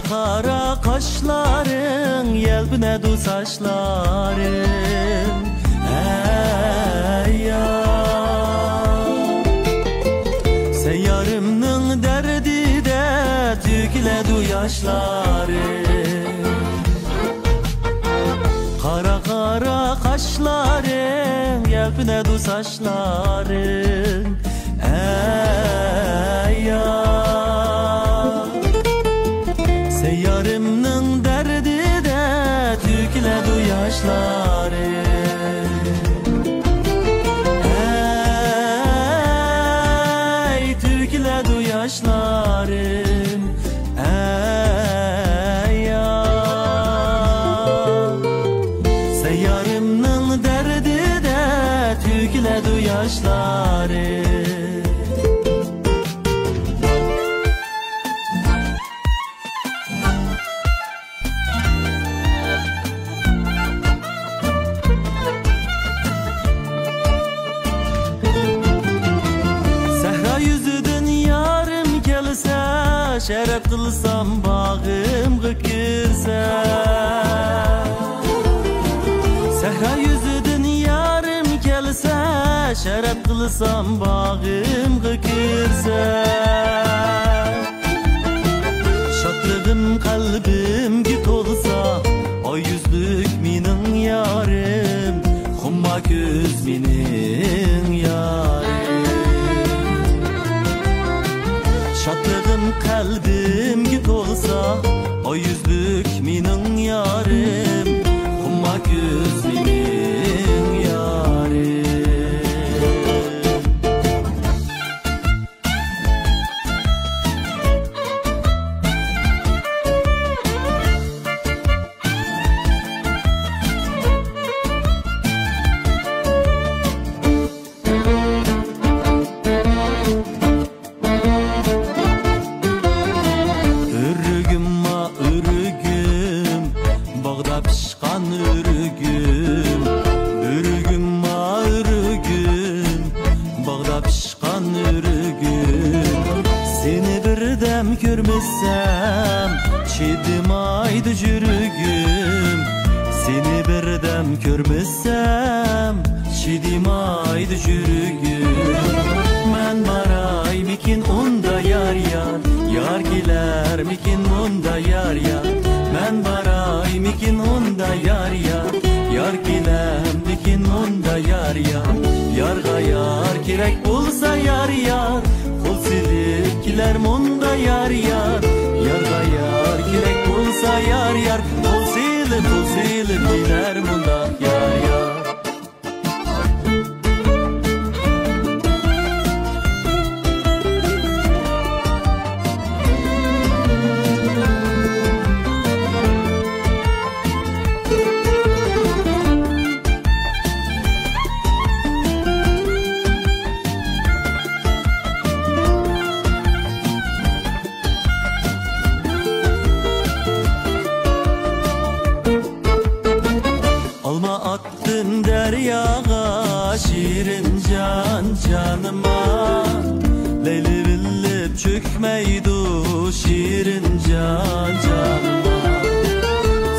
kara kaşların, yelpinedi saçların. Ey yar, seyyarımның derdi de tükiledi yaşları. Kara kara kaşların, yelpinedi saçların. Ey yar, seyyarımның derdi de tükiledi yaşları. Ey tükiledi yaşların. Ey yar, seyyarımның derdi de tükiledi yaşları. Şeref kılsam bağım gıkırsa, sehra yüzüdün yarım kelse. Şeref kılsam bağım gıkırsa, şatlığım kalbim git olsa. O yüzlük minin yarım, humma göz minin yarım. Şatlığım kalbim git olsa, o yüzlük minin yarım, humma göz minin yarım. Görmesem çiğdim aydı jürgüm. Seni birdem görmesem çiğdim aydı jürgüm. Men baray mikin onda yar yar, yar giler mikin onda yar yar. Men baray mikin onda yar yar, yar gilem mikin onda yar yar. Yarga yar kerek bulsa yar yar, kul silip giler munda yar yar. Yarga yar kerek bulsa yar yar, kul silip giler munda yar yar. Attın deryağa şirin can canıma. Leyli billip çökmeydu şirin can canıma.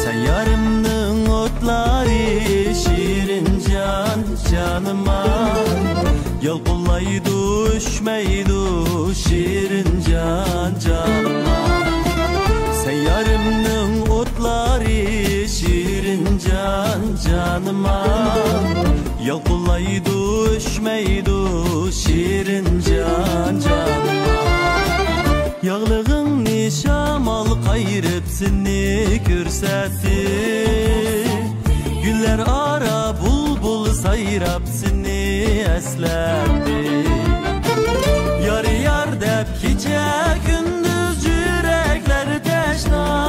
Seyyarımның otları şirin can canıma. Yalpıllaydı üşmeydu şirin can canıma. Seyyarımның otları şirin can canıma. Yalpıllaydı üşmeydu şirin can canıma. Yağlığın nişamal kayırıp seni görsetti. Güller ara bulbul sayrap seni esletti. Yar yar dep gece gündüz yürekler teşna.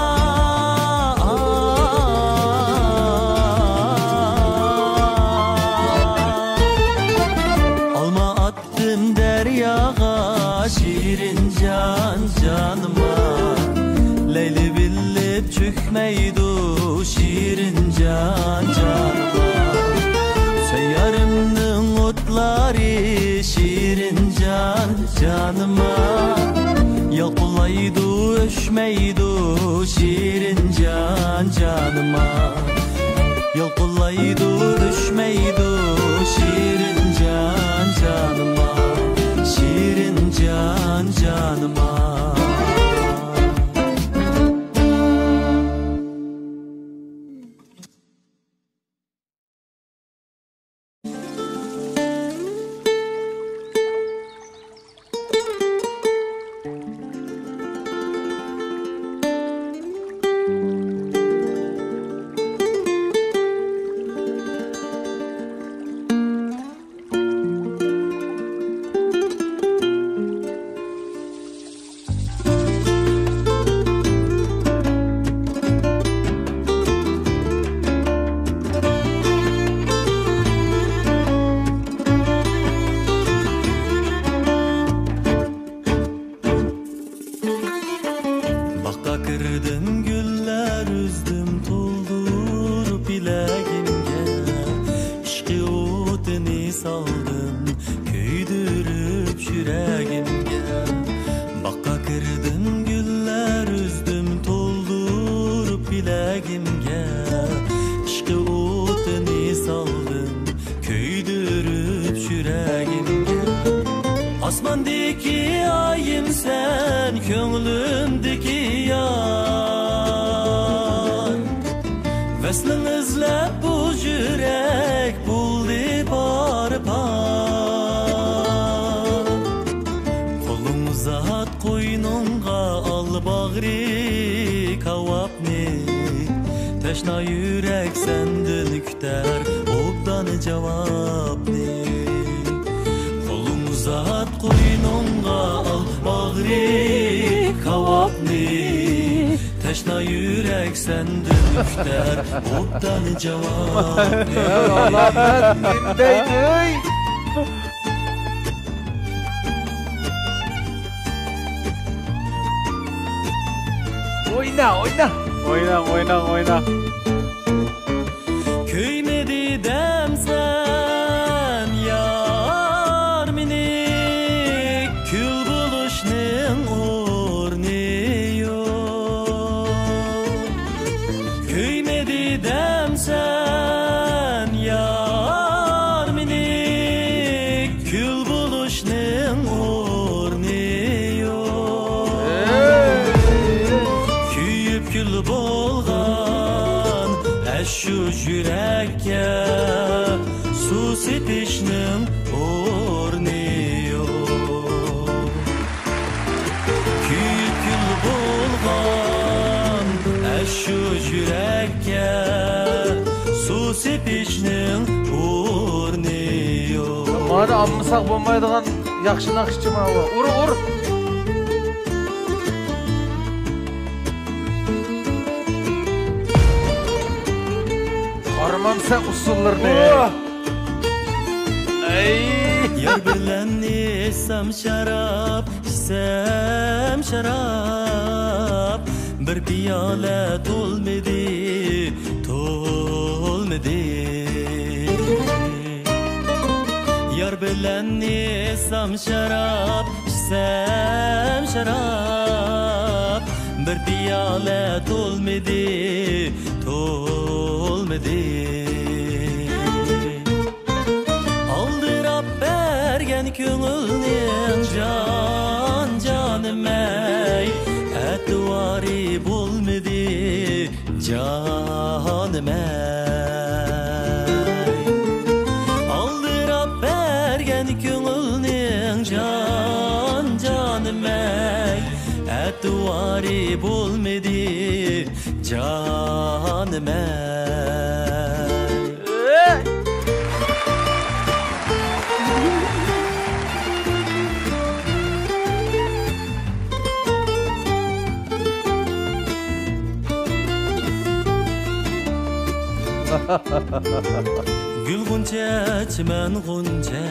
Şirin can canıma. Leyli billip çökmeydu şirin can canıma. Seyyarımның otları şirin can canıma. Yalpıllaydı düşmeydi şirin can canıma Yolkullaydı düşmeydi şirin can canıma Şirin can canıma Kırdım güller üzdüm tuldurup bilagimge İşqi otini saldım köydürüp yüreğimge Bakka kırdım güller üzdüm tuldurup bilagimge İşqi otini saldım köydürüp yüreğimge Asmandaki ayım sen könglimdeki yar Veslin izlep bu yürek buldu par par Kolun uzat koynunga al bağri kavapni Teşna yürek sendin küter obdan cevapni Uzat koynunga al bağri kavapni Teşna yürek sendin üfter obdan cevap Allah ben nimdeydi Oyna oyna Oyna oyna oyna Köymedi demsen yar minik Kül buluşnin orni yok Köymedi demsen yar minik Kül buluşnin orni yok Küyüp kül bolgan şu yürekке su sepişnin orni yok Küyük kül bolgan şu yürekке su sepişnin orni yok Bana ammasak bolmaydigan yaxshi naqshchi mana bu ur Qaramam sen usullarını Yar bilen isem şarap isem şarap Bir piyale tolmedi Yar bilen isem şarap isem şarap Bir piyale tolmedi Aldırap bergen köngülnen can canım ey Etvari bulmedi canım ey Aldırap bergen köngülnen can canım ey Etvari bulmedi canım ey Gül gunca çimen gunca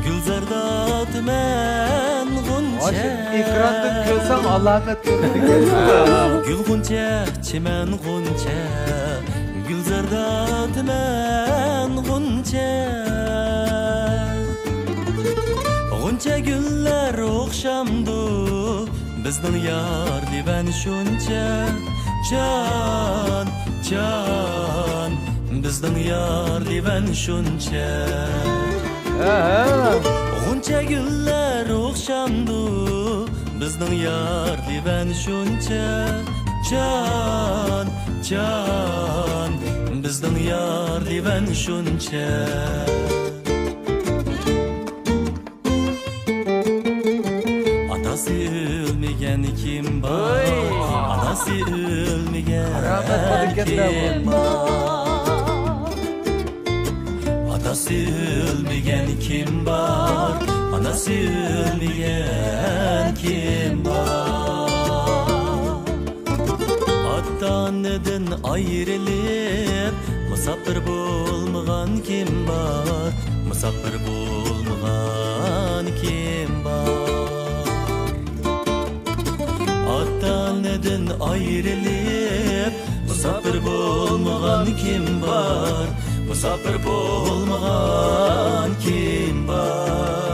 Gülzarda tümen gunca Ekrandan görsen alamet görmedik Gül gunca çimen gunca Gülzarda tümen gunca Gunca güller okşamdı bizning yar divan shuncha jon jon bizning yar divan shuncha g'uncha gullar o'xshamdu bizning yar divan shuncha jon jon bizning yar divan shuncha Atası ölmegen kim var Anası ölmegen kim var Atası ölmegen kim var Anası ölmegen kim var Atan-eden ayrılıp Musafir bolmagan kim var Musafir bolmagan kim var Atan-eden ayrılıp Musafir bolmagan kim var Musafir bolmagan kim var